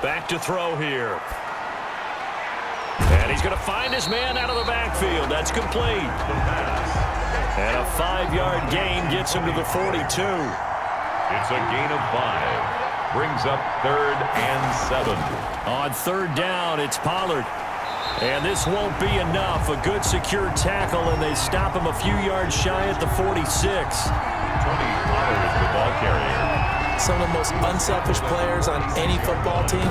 Back to throw here. And he's going to find his man out of the backfield. That's complete. And a 5-yard gain gets him to the 42. It's a gain of 5. Brings up 3rd and 7. On 3rd down, it's Pollard. And this won't be enough. A good secure tackle, and they stop him a few yards shy at the 46. Tony Pollard is the ball carrier. Some of the most unselfish players on any football team,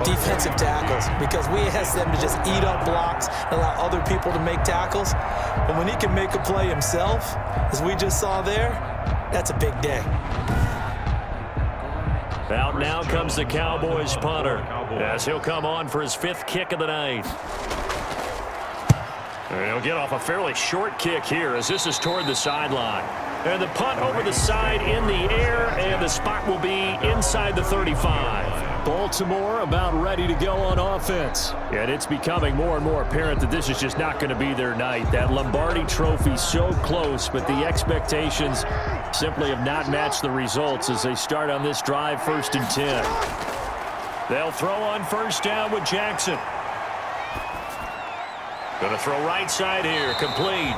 defensive tackles, because we ask them to just eat up blocks and allow other people to make tackles. But when he can make a play himself, as we just saw there, that's a big day. Out now comes the Cowboys punter, as he'll come on for his 5th kick of the night. And he'll get off a fairly short kick here, as this is toward the sideline. And the punt over the side in the air, and the spot will be inside the 35. Baltimore about ready to go on offense. And it's becoming more and more apparent that this is just not going to be their night. That Lombardi trophy so close, but the expectations simply have not matched the results as they start on this drive, 1st and 10. They'll throw on 1st down with Jackson. Going to throw right side here, complete.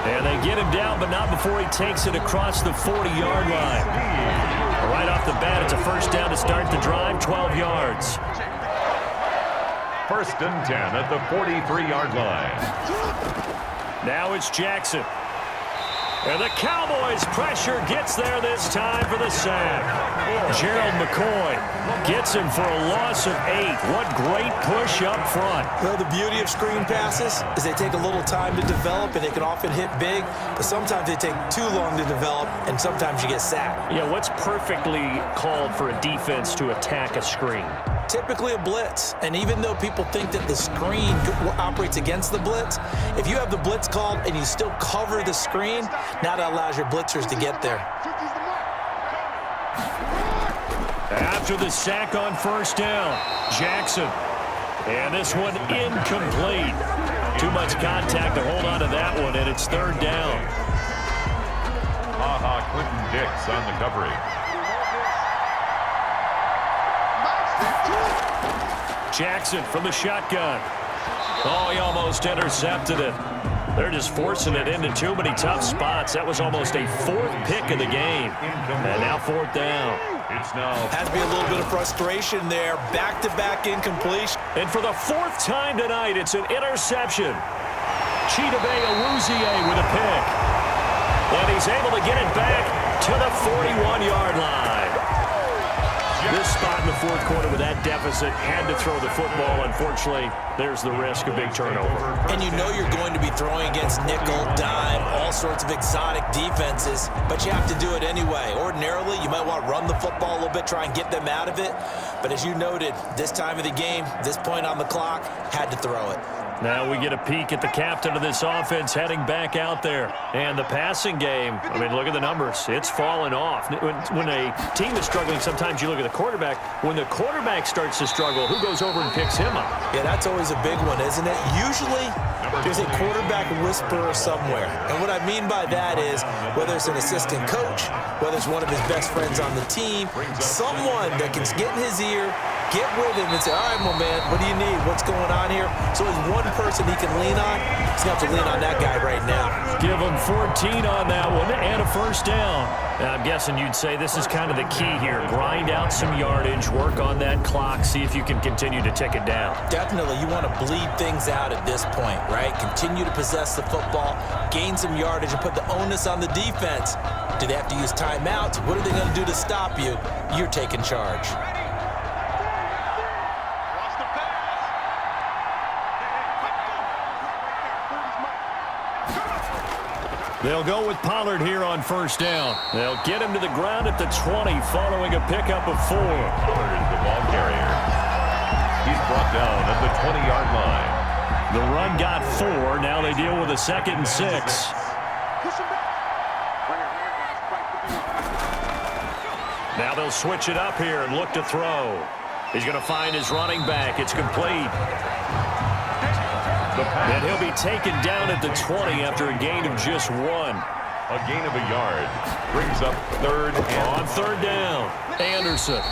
And they get him down, but not before he takes it across the 40-yard line. Right off the bat, it's a 1st down to start the drive, 12 yards. 1st and 10 at the 43-yard line. Now it's Jackson. And the Cowboys' pressure gets there this time for the sack. Gerald McCoy gets him for a loss of 8. What great push up front. Well, the beauty of screen passes is they take a little time to develop, and they can often hit big, but sometimes they take too long to develop, and sometimes you get sacked. Yeah, what's perfectly called for a defense to attack a screen? Typically a blitz, and even though people think that the screen operates against the blitz, if you have the blitz called and you still cover the screen, now that allows your blitzers to get there. After the sack on 1st down, Jackson. And this one incomplete. Too much contact to hold on to that one, and it's 3rd down. Clinton Dix on the covering. Jackson from the shotgun. Oh, he almost intercepted it. They're just forcing it into too many tough spots. That was almost a 4th pick of the game. And now 4th down. It's now. Has to be a little bit of frustration there. Back-to-back incompletion. And for the 4th time tonight, it's an interception. Chidobe Awuzie with a pick. And he's able to get it back to the 41-yard line. This spot in the 4th quarter with that deficit, had to throw the football. Unfortunately, there's the risk of big turnover. And you know you're going to be throwing against nickel, dime, all sorts of exotic defenses, but you have to do it anyway. Ordinarily, you might want to run the football a little bit, try and get them out of it. But as you noted, this time of the game, this point on the clock, had to throw it. Now we get a peek at the captain of this offense heading back out there. And the passing game, I mean, look at the numbers. It's fallen off. When a team is struggling, sometimes you look at the quarterback. When the quarterback starts to struggle, who goes over and picks him up? Yeah, that's always a big one, isn't it? Usually, there's a quarterback whisperer somewhere. And what I mean by that is, whether it's an assistant coach, whether it's one of his best friends on the team, someone that can get in his ear, get with him and say, all right, my man, what do you need? What's going on here? So there's one person he can lean on. He's going to have to lean on that guy right now. Give him 14 on that one and a 1st down. Now, I'm guessing you'd say this is kind of the key here. Grind out some yardage, work on that clock, see if you can continue to tick it down. Definitely. You want to bleed things out at this point, right? Continue to possess the football, gain some yardage, and put the onus on the defense. Do they have to use timeouts? What are they going to do to stop you? You're taking charge. They'll go with Pollard here on 1st down. They'll get him to the ground at the 20 following a pickup of 4. Pollard is the ball carrier. He's brought down at the 20-yard line. The run got 4. Now they deal with a 2nd and 6. Now they'll switch it up here and look to throw. He's going to find his running back. It's complete. And he'll be taken down at the 20 after a gain of just 1. A gain of a yard brings up 3rd and on 3rd down. Anderson.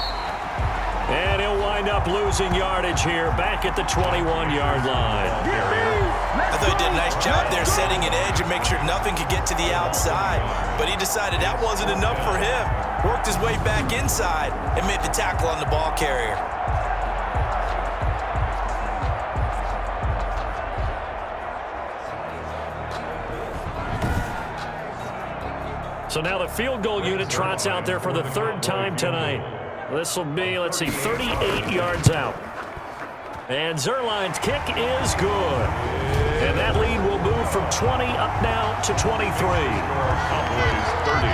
And he'll wind up losing yardage here back at the 21-yard line. I thought he did a nice job there setting an edge and make sure nothing could get to the outside. But he decided that wasn't enough for him. Worked his way back inside and made the tackle on the ball carrier. So now the field goal unit trots out there for the third time tonight. This will be, let's see, 38 yards out. And Zuerlein's kick is good. And that lead will move from 20 up now to 23. Cowboys 30,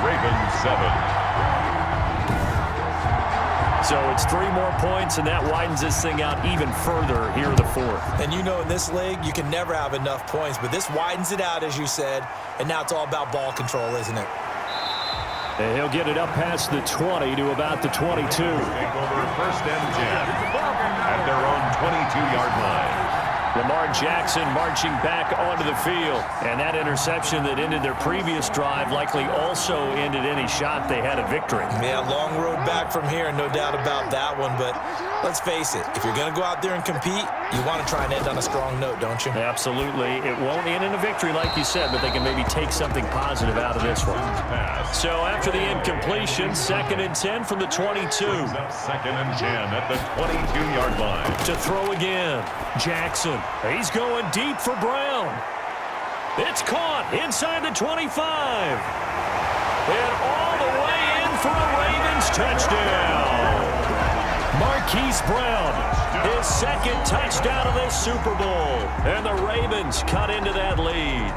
Ravens 7. So it's 3 more points, and that widens this thing out even further here in the fourth. And you know in this league, you can never have enough points, but this widens it out, as you said, and now it's all about ball control, isn't it? And he'll get it up past the 20 to about the 22. Take over first and 10 at their own 22-yard line. Lamar Jackson marching back onto the field. And that interception that ended their previous drive likely also ended any shot they had a victory. Yeah, long road back from here, no doubt about that one. But let's face it, if you're going to go out there and compete, you want to try and end on a strong note, don't you? Absolutely. It won't end in a victory like you said, but they can maybe take something positive out of this one. So after the incompletion, 2nd and 10 from the 22. 2nd and 10 at the 22-yard line. To throw again, Jackson. He's going deep for Brown. It's caught inside the 25. And all the way in for a Ravens touchdown. Marquise Brown, his 2nd touchdown of this Super Bowl. And the Ravens cut into that lead.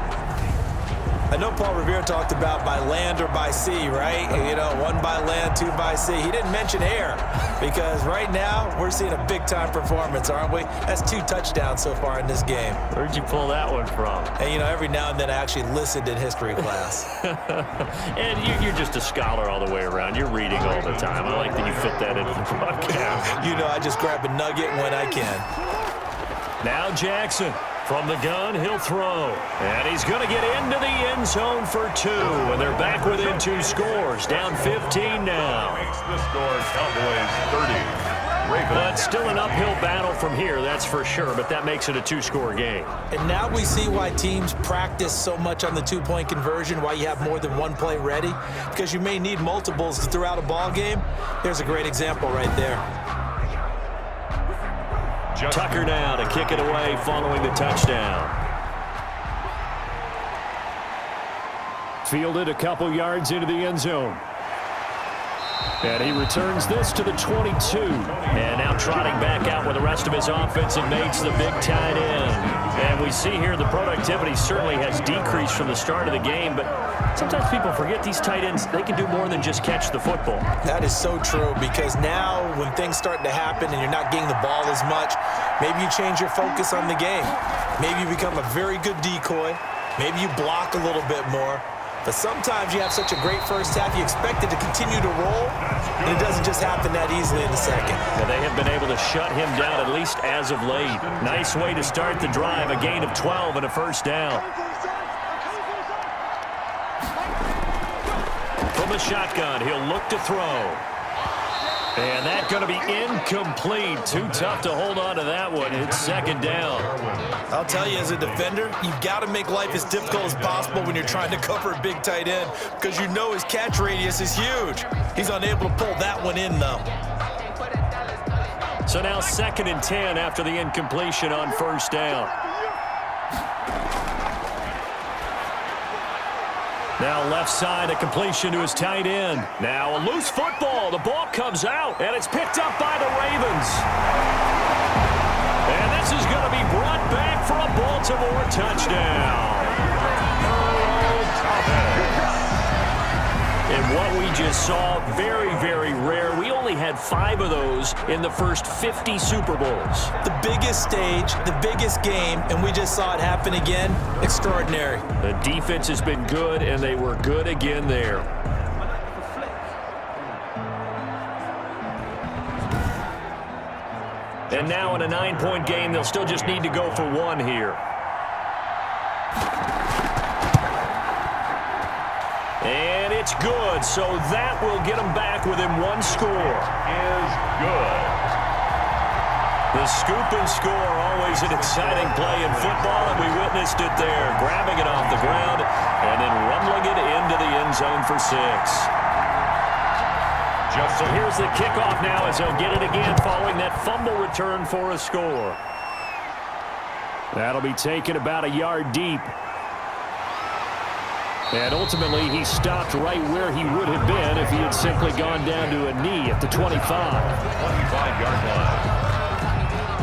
I know Paul Revere talked about by land or by sea, right? You know, 1 by land, 2 by sea. He didn't mention air because right now we're seeing a big-time performance, aren't we? That's 2 touchdowns so far in this game. Where'd you pull that one from? And, you know, every now and then I actually listened in history class. And you're just a scholar all the way around. You're reading all the time. I like that you fit that into the broadcast. You know, I just grab a nugget when I can. Now Jackson. From the gun, he'll throw. And he's going to get into the end zone for 2. And they're back within 2 scores. Down 15 now. Makes the score Cowboys 30. Ravens. But still an uphill battle from here, that's for sure. But that makes it a 2-score game. And now we see why teams practice so much on the 2-point conversion, why you have more than 1 play ready. Because you may need multiples throughout a ball game. There's a great example right there. Tucker now to kick it away following the touchdown. Fielded a couple yards into the end zone. And he returns this to the 22. And now trotting back out with the rest of his offensive mates, the big tight end. And we see here the productivity certainly has decreased from the start of the game, but sometimes people forget these tight ends, they can do more than just catch the football. That is so true, because now when things start to happen and you're not getting the ball as much, maybe you change your focus on the game. Maybe you become a very good decoy. Maybe you block a little bit more. But sometimes you have such a great first half, you expect it to continue to roll, and it doesn't just happen that easily in the second. Well, they have been able to shut him down, at least as of late. Nice way to start the drive, a gain of 12 and a first down. From the shotgun, he'll look to throw. And that's going to be incomplete. Too tough to hold on to that one. It's 2nd down. I'll tell you, as a defender, you've got to make life as difficult as possible when you're trying to cover a big tight end, because you know his catch radius is huge. He's unable to pull that one in, though. So now 2nd and 10 after the incompletion on first down. Now left side, a completion to his tight end. Now a loose football. The ball comes out, and it's picked up by the Ravens. And this is going to be brought back for a Baltimore touchdown. And what we just saw, very, very rare. We only had 5 of those in the first 50 Super Bowls. The biggest stage, the biggest game, and we just saw it happen again. Extraordinary. The defense has been good, and they were good again there. And now in a 9-point game, they'll still just need to go for 1 here. And it's That's good, so that will get them back within one score. Is good. The scoop and score, always an exciting play in football, and we witnessed it there, grabbing it off the ground and then rumbling it into the end zone for 6. So here's the kickoff now as they'll get it again following that fumble return for a score. That'll be taken about a yard deep. And ultimately, he stopped right where he would have been if he had simply gone down to a knee at the 25. 25-yard line.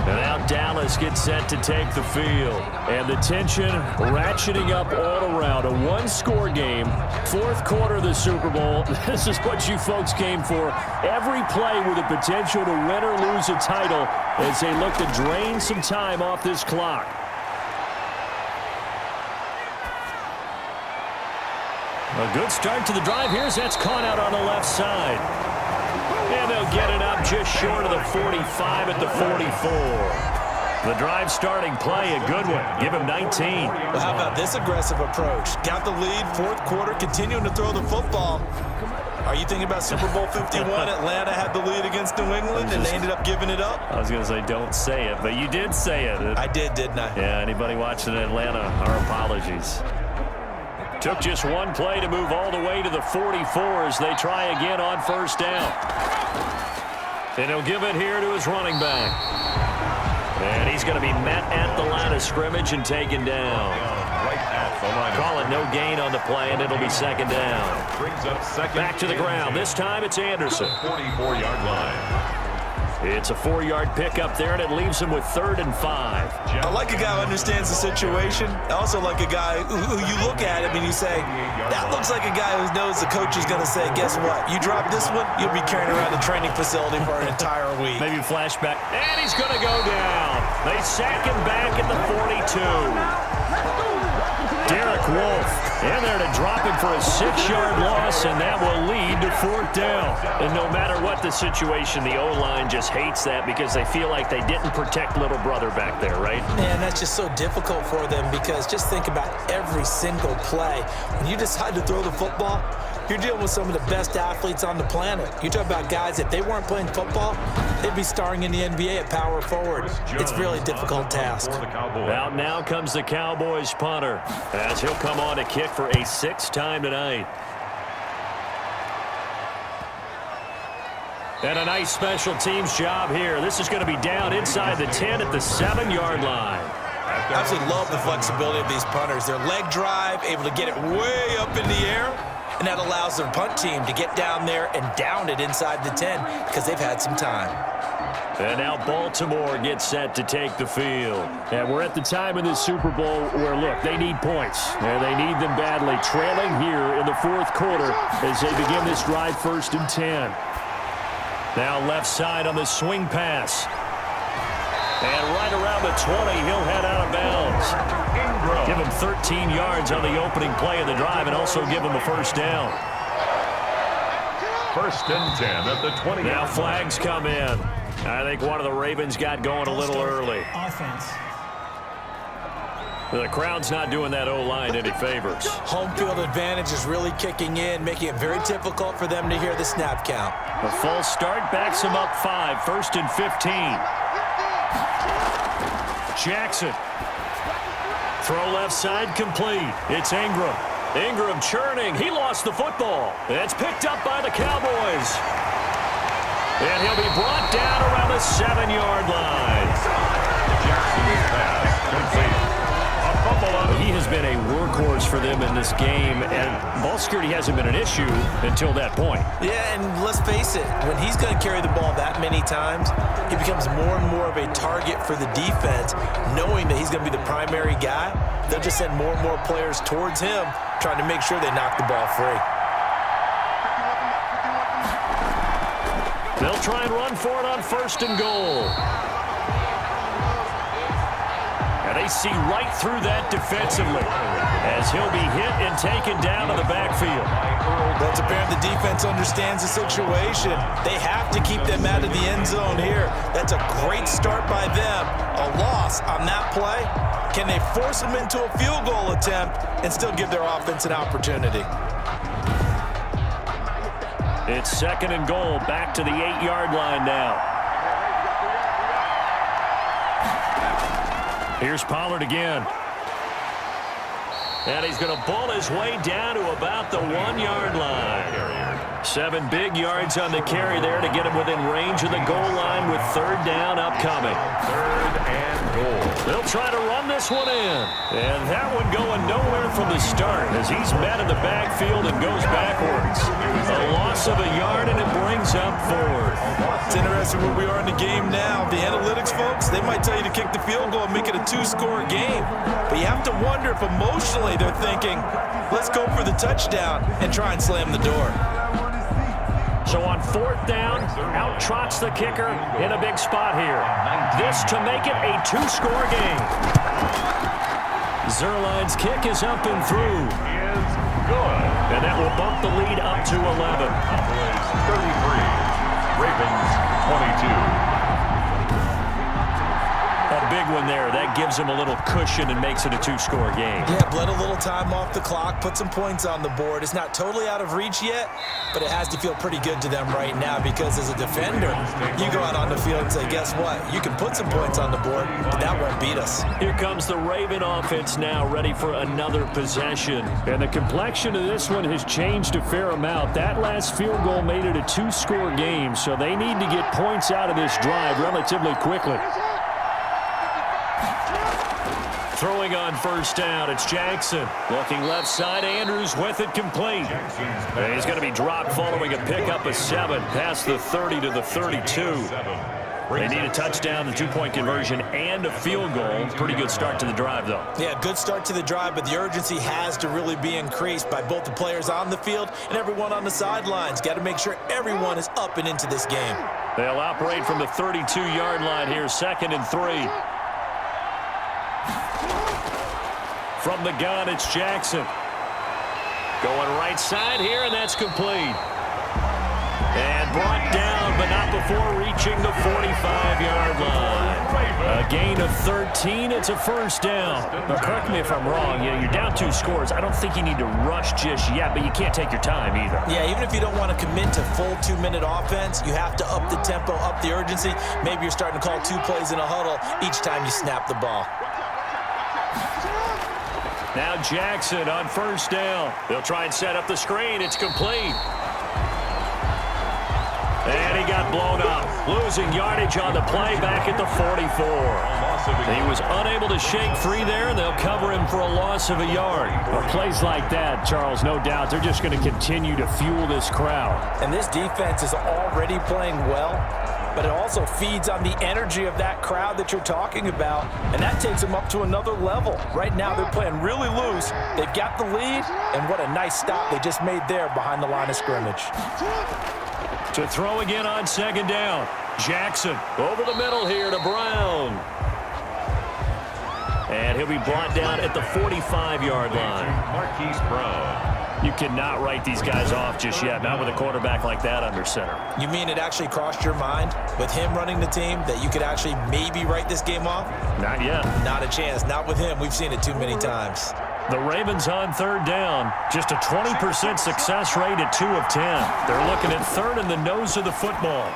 And now Dallas gets set to take the field. And the tension ratcheting up all around. A one-score game, fourth quarter of the Super Bowl. This is what you folks came for. Every play with the potential to win or lose a title as they look to drain some time off this clock. A good start to the drive. Here's that's caught out on the left side. And they'll get it up just short of the 45 at the 44. The drive starting play, a good one. Give him 19. Well, how about this aggressive approach? Got the lead, fourth quarter, continuing to throw the football. Are you thinking about Super Bowl 51? Atlanta had the lead against New England, and they ended up giving it up? I was going to say, don't say it, but you did say it. I did, didn't I? Yeah, anybody watching Atlanta, our apologies. Took just one play to move all the way to the 44 as they try again on first down. And he'll give it here to his running back. And he's going to be met at the line of scrimmage and taken down. Right at the line. Call it no gain on the play, and it'll be second down. Brings up second. Back to the ground. This time it's Anderson. 44-yard line. It's a 4-yard pickup there, and it leaves him with 3rd and 5. I like a guy who understands the situation. I also like a guy who you look at him and you say, that looks like a guy who knows the coach is going to say, guess what? You drop this one, you'll be carrying around the training facility for an entire week. Maybe flashback. And he's going to go down. They sack him back at the 42. Derek Wolfe in there to drop him for a 6-yard loss, and that will lead to 4th down. And no matter what the situation, the O-line just hates that because they feel like they didn't protect little brother back there, right? Man, that's just so difficult for them because just think about every single play. When you decide to throw the football, you're dealing with some of the best athletes on the planet. You talk about guys, if they weren't playing football, they'd be starring in the NBA at power forward. It's a really difficult task. Out now comes the Cowboys punter as he'll come on to kick for a 6th time tonight. And a nice special teams job here. This is going to be down inside the 10 at the 7-yard line. I absolutely love the flexibility of these punters. Their leg drive, able to get it way up in the air, and that allows their punt team to get down there and down it inside the 10 because they've had some time. And now Baltimore gets set to take the field. And we're at the time in this Super Bowl where, look, they need points. And they need them badly. Trailing here in the 4th quarter as they begin this drive 1st and 10. Now left side on the swing pass. And right around the 20, he'll head out of bounds. Give him 13 yards on the opening play of the drive and also give him a 1st down. 1st and 10 at the 20. Now flags come in. I think one of the Ravens got going a little early. Offense. The crowd's not doing that O-line any favors. Home field advantage is really kicking in, making it very difficult for them to hear the snap count. A false start backs him up 5, 1st and 15. Jackson. Throw left side complete. It's Ingram. Ingram churning. He lost the football. It's picked up by the Cowboys. And he'll be brought down around the 7-yard line. Jackson's pass complete. A fumble on He has been a workhorse for them in this game, and ball security hasn't been an issue until that point. Yeah, and let's face it, when he's going to carry the ball that many times, he becomes more and more of a target for the defense, knowing that he's going to be the primary guy. They'll just send more and more players towards him, trying to make sure they knock the ball free. They'll try and run for it on 1st and goal. And they see right through that defensively as he'll be hit and taken down to the backfield. Well, it's apparent the defense understands the situation. They have to keep them out of the end zone here. That's a great start by them. A loss on that play. Can they force them into a field goal attempt and still give their offense an opportunity? It's 2nd and goal, back to the 8-yard line now. Here's Pollard again. And he's going to bull his way down to about the 1-yard line. 7 big yards on the carry there to get him within range of the goal line with 3rd down upcoming. 3rd and goal. They'll try to run this one in. And that one going nowhere from the start as he's met in the backfield and goes backwards. A loss of a yard, and it brings up 4th. It's interesting where we are in the game now. The analytics folks, they might tell you to kick the field goal and make it a 2-score game. But you have to wonder if emotionally they're thinking, let's go for the touchdown and try and slam the door. So on 4th down, out trots the kicker in a big spot here. This to make it a 2-score game. Zerline's kick is up and through. Is good. And that will bump the lead up to 11. Cowboys 33, Ravens 22. A big one there. That gives him a little cushion and makes it a 2-score game. Yeah, bled a little time off the clock, put some points on the board. It's not totally out of reach yet, but it has to feel pretty good to them right now because as a defender, you go out on the field and say, guess what? You can put some points on the board, but that won't beat us. Here comes the Raven offense now, ready for another possession. And the complexion of this one has changed a fair amount. That last field goal made it a 2-score game, so they need to get points out of this drive relatively quickly. Throwing on 1st down, it's Jackson. Looking left side, Andrews with it complete. And he's going to be dropped following a pickup of 7 past the 30 to the 32. They need a touchdown, the 2-point conversion, and a field goal. Pretty good start to the drive, though. Yeah, good start to the drive, but the urgency has to really be increased by both the players on the field and everyone on the sidelines. Got to make sure everyone is up and into this game. They'll operate from the 32-yard line here, 2nd and 3. From the gun, it's Jackson. Going right side here, and that's complete. And brought down, but not before reaching the 45-yard line. A gain of 13. It's a 1st down. Now, correct me if I'm wrong. Yeah, you're down 2 scores. I don't think you need to rush just yet, but you can't take your time either. Yeah, even if you don't want to commit to full 2-minute offense, you have to up the tempo, up the urgency. Maybe you're starting to call 2 plays in a huddle each time you snap the ball. Now Jackson on 1st down. They'll try and set up the screen. It's complete. And he got blown up. Losing yardage on the play back at the 44. He was unable to shake free there, and they'll cover him for a loss of a yard. Or plays like that, Charles, no doubt, they're just going to continue to fuel this crowd. And this defense is already playing well, but it also feeds on the energy of that crowd that you're talking about, and that takes them up to another level. Right now, they're playing really loose. They've got the lead, and what a nice stop they just made there behind the line of scrimmage. To throw again on 2nd down. Jackson over the middle here to Brown. And he'll be brought down at the 45-yard line. Marquise Brown. You cannot write these guys off just yet, not with a quarterback like that under center. You mean it actually crossed your mind with him running the team that you could actually maybe write this game off? Not yet. Not a chance. Not with him. We've seen it too many times. The Ravens on 3rd down. Just a 20% success rate at 2 of 10. They're looking at 3rd in the nose of the football.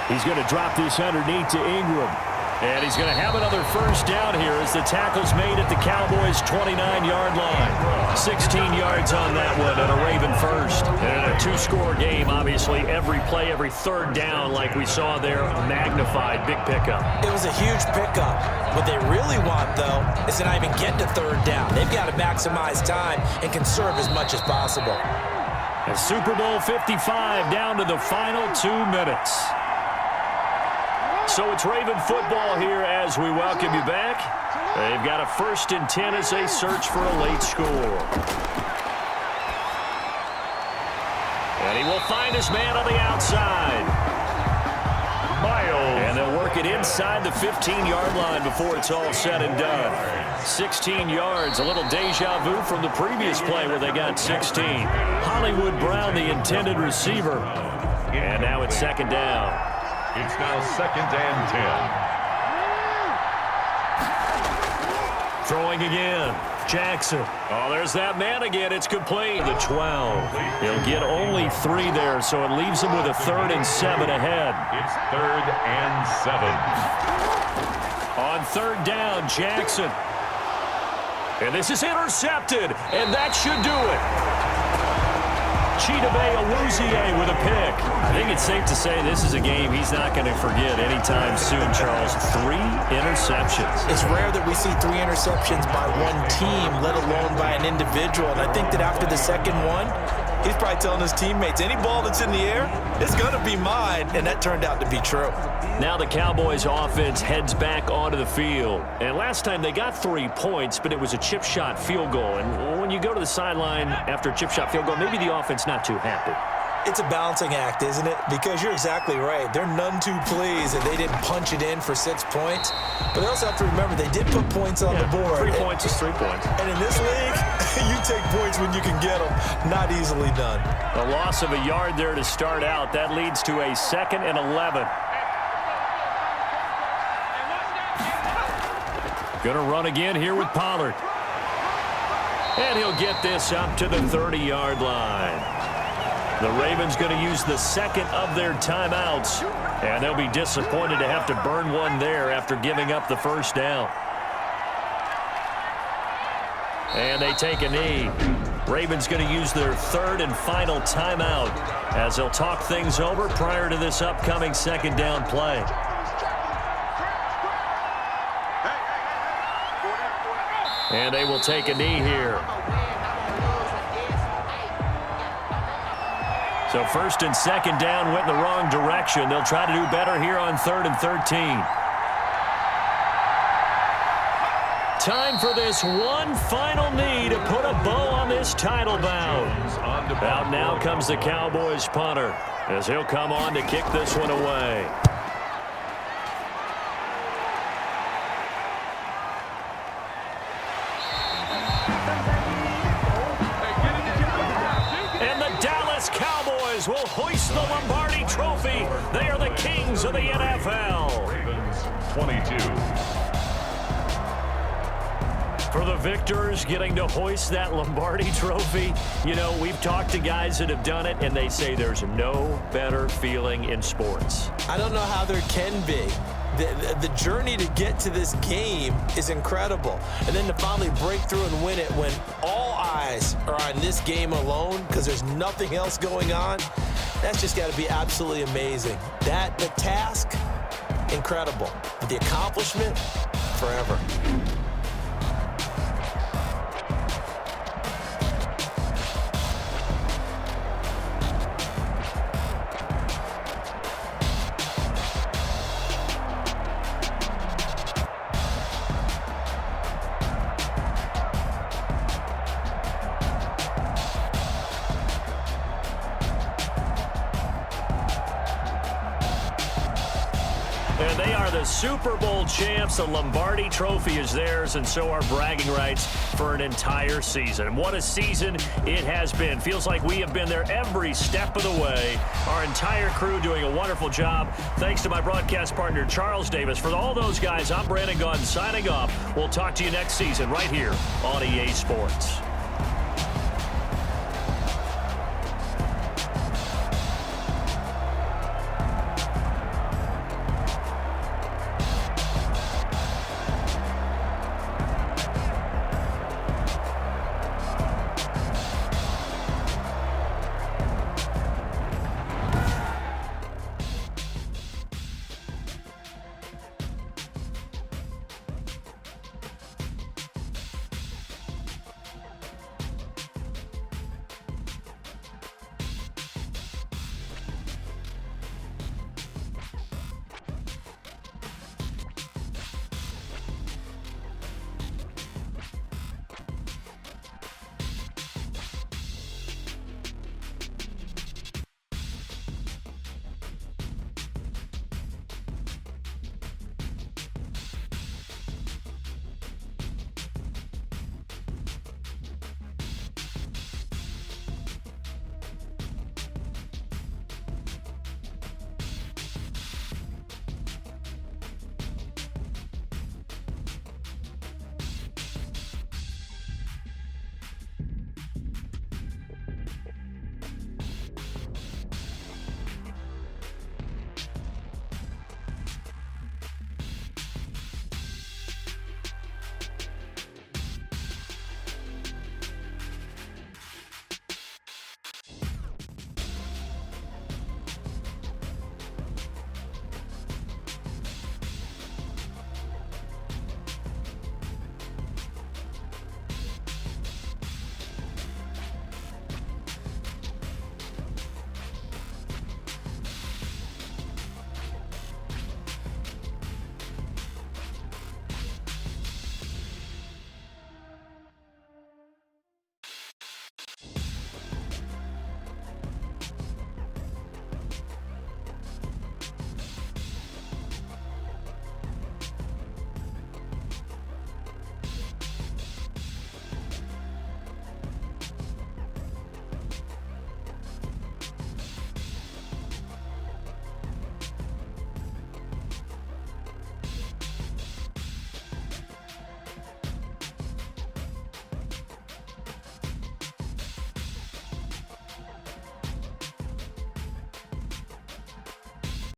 He's going to drop this underneath to Ingram. And he's going to have another 1st down here as the tackle's made at the Cowboys' 29-yard line. 16 yards on that one and a Raven 1st. And a 2-score game, obviously. Every play, every 3rd down, like we saw there, magnified. Big pickup. It was a huge pickup. What they really want, though, is to not even get to 3rd down. They've got to maximize time and conserve as much as possible. And Super Bowl 55 down to the final 2 minutes. So it's Raven football here as we welcome you back. They've got a 1st and 10 as they search for a late score. And he will find his man on the outside. Miles. And they'll work it inside the 15-yard line before it's all said and done. 16 yards, a little deja vu from the previous play where they got 16. Hollywood Brown, the intended receiver. And now it's 2nd down. It's now 2nd and 10. Throwing again. Jackson. Oh, there's that man again. It's complete. The 12. He'll get only 3 there, so it leaves him with a 3rd and 7 ahead. It's 3rd and 7. On 3rd down, Jackson. And this is intercepted, and that should do it. Chidobe Awuzie with a pick. I think it's safe to say this is a game he's not going to forget anytime soon, Charles. 3 interceptions. It's rare that we see 3 interceptions by one team, let alone by an individual. And I think that after the second one, he's probably telling his teammates, any ball that's in the air, it's going to be mine. And that turned out to be true. Now the Cowboys offense heads back onto the field. And last time they got 3 points, but it was a chip shot field goal. And when you go to the sideline after a chip shot field goal, maybe the offense not too happy. It's a balancing act, isn't it? Because you're exactly right. They're none too pleased that they didn't punch it in for 6 points. But they also have to remember they did put points on the board. 3 points is 3 points. And in this league, you take points when you can get them. Not easily done. A loss of a yard there to start out. That leads to a 2nd and 11. Going to run again here with Pollard. And he'll get this up to the 30-yard line. The Ravens going to use the 2nd of their timeouts. And they'll be disappointed to have to burn one there after giving up the 1st down. And they take a knee. Ravens going to use their 3rd and final timeout as they'll talk things over prior to this upcoming 2nd down play. And they will take a knee here. So 1st and 2nd down went in the wrong direction. They'll try to do better here on 3rd and 13. Time for this one final knee to put a bow on this title bout. Out now comes the Cowboys punter as he'll come on to kick this one away. And the Dallas Cowboys will hoist the Lombardi Trophy. They are the kings of the NFL. Ravens 22. For the victors getting to hoist that Lombardi Trophy, you know, we've talked to guys that have done it, and they say there's no better feeling in sports. I don't know how there can be. The journey to get to this game is incredible. And then to finally break through and win it when all eyes are on this game alone because there's nothing else going on, that's just got to be absolutely amazing. The task, incredible. But the accomplishment, forever. And they are the Super Bowl champs. The Lombardi Trophy is theirs, and so are bragging rights for an entire season. And what a season it has been. Feels like we have been there every step of the way. Our entire crew doing a wonderful job. Thanks to my broadcast partner, Charles Davis. For all those guys, I'm Brandon Gaudin signing off. We'll talk to you next season right here on EA Sports.